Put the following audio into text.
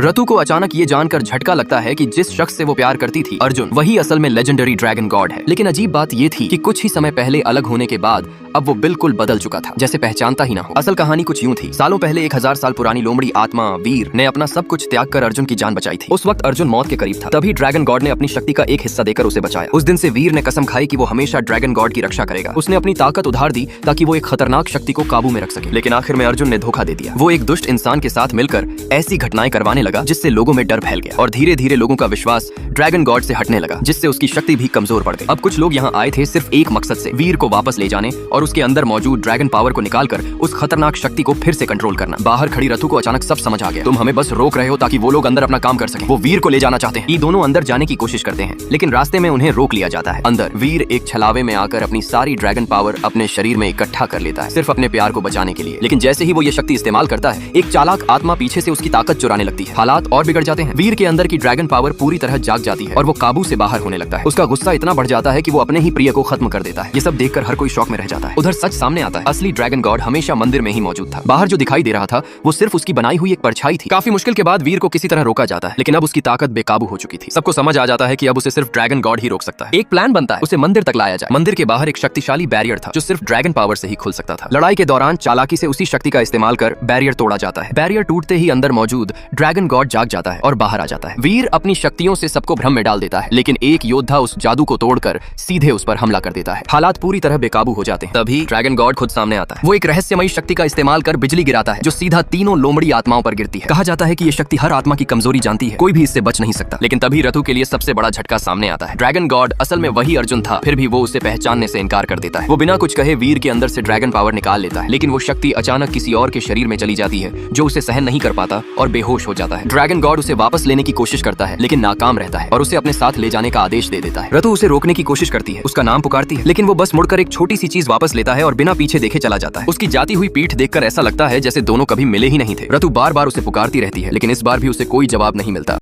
रतु को अचानक ये जानकर झटका लगता है कि जिस शख्स से वो प्यार करती थी अर्जुन, वही असल में लेजेंडरी ड्रैगन गॉड है। लेकिन अजीब बात ये थी कि कुछ ही समय पहले अलग होने के बाद अब वो बिल्कुल बदल चुका था, जैसे पहचानता ही ना हो। असल कहानी कुछ यूं थी। सालों पहले 1000 साल पुरानी लोमड़ी आत्मा वीर ने अपना सब कुछ त्याग कर अर्जुन की जान बचाई थी। उस वक्त अर्जुन मौत के करीब था, तभी ड्रैगन गॉड ने अपनी शक्ति का एक हिस्सा देकर उसे बचाया। उस दिन से वीर ने कसम खाई कि वो हमेशा ड्रैगन गॉड की रक्षा करेगा। उसने अपनी ताकत उधार दी ताकि वो एक खतरनाक शक्ति को काबू में रख सके। लेकिन आखिर में अर्जुन ने धोखा दे दिया। वो एक दुष्ट इंसान के साथ मिलकर ऐसी घटनाएं करवाने लगा जिससे लोगों में डर फैल गया और धीरे धीरे लोगों का विश्वास ड्रैगन गॉड से हटने लगा, जिससे उसकी शक्ति भी कमजोर पड़ गई। अब कुछ लोग यहाँ आए थे सिर्फ एक मकसद से, वीर को वापस ले जाने और उसके अंदर मौजूद ड्रैगन पावर को निकालकर उस खतरनाक शक्ति को फिर से कंट्रोल करना। बाहर खड़ी रतु को अचानक सब समझ आ गया। तुम हमें बस रोक रहे हो ताकि वो लोग अंदर अपना काम कर सके। वो वीर को ले जाना चाहते हैं। ये दोनों अंदर जाने की कोशिश करते हैं, लेकिन रास्ते में उन्हें रोक लिया जाता है। अंदर वीर एक छलावे में आकर अपनी सारी ड्रैगन पावर अपने शरीर में इकट्ठा कर लेता है, सिर्फ अपने प्यार को बचाने के लिए। लेकिन जैसे ही वो ये शक्ति इस्तेमाल करता है, एक चालाक आत्मा पीछे से उसकी ताकत चुराने लगती है। हालात और बिगड़ जाते हैं। वीर के अंदर की ड्रैगन पावर पूरी तरह जाग जाती है और वो काबू से बाहर होने लगता है। उसका गुस्सा इतना बढ़ जाता है कि वो अपने ही प्रिय को खत्म कर देता है। ये सब देखकर हर कोई शौक में रह जाता है। उधर सच सामने आता है। असली ड्रैगन गॉड हमेशा मंदिर में ही मौजूद था। बाहर जो दिखाई दे रहा था वो सिर्फ उसकी बनाई हुई एक परछाई थी। काफी मुश्किल के बाद वीर को किसी तरह रोका जाता है, लेकिन अब उसकी ताकत बेकाबू हो चुकी थी। सबको समझ आ जाता है कि अब उसे सिर्फ ड्रैगन गॉड ही रोक सकता है। एक प्लान बनता है, उसे मंदिर तक लाया जाए। मंदिर के बाहर एक शक्तिशाली बैरियर था जो सिर्फ ड्रैगन पावर से ही खुल सकता था। लड़ाई के दौरान चालाकी से उसी शक्ति का इस्तेमाल कर बैरियर तोड़ा जाता है। बैरियर टूटते ही अंदर मौजूद ड्रैगन गॉड जाग जाता है और बाहर आ जाता है। वीर अपनी शक्तियों से सबको भ्रम में डाल देता है, लेकिन एक योद्धा उस जादू को तोड़कर सीधे उस पर हमला कर देता है। हालात पूरी तरह बेकाबू हो जाते हैं। तभी ड्रैगन गॉड खुद सामने आता है। वो एक रहस्यमयी शक्ति का इस्तेमाल कर बिजली गिराता है जो सीधा तीनों लोमड़ी आत्माओं पर गिरती है। कहा जाता है कि ये शक्ति हर आत्मा की कमजोरी जानती है, कोई भी इससे बच नहीं सकता। लेकिन तभी रतु के लिए सबसे बड़ा झटका सामने आता है। ड्रैगन गॉड असल में वही अर्जुन था, फिर भी वो उसे पहचानने से इनकार कर देता है। वो बिना कुछ कहे वीर के अंदर से ड्रैगन पावर निकाल लेता है, लेकिन वो शक्ति अचानक किसी और के शरीर में चली जाती है जो उसे सहन नहीं कर पाता और बेहोश हो जाता है। ड्रैगन गॉड उसे वापस लेने की कोशिश करता है, लेकिन नाकाम रहता है और उसे अपने साथ ले जाने का आदेश दे देता है। रतु उसे रोकने की कोशिश करती है, उसका नाम पुकारती है, लेकिन वो बस मुड़कर एक छोटी सी चीज वापस लेता है और बिना पीछे देखे चला जाता है। उसकी जाती हुई पीठ देखकर ऐसा लगता है जैसे दोनों कभी मिले ही नहीं थे। रतु बार बार उसे पुकारती रहती है, लेकिन इस बार भी उसे कोई जवाब नहीं मिलता।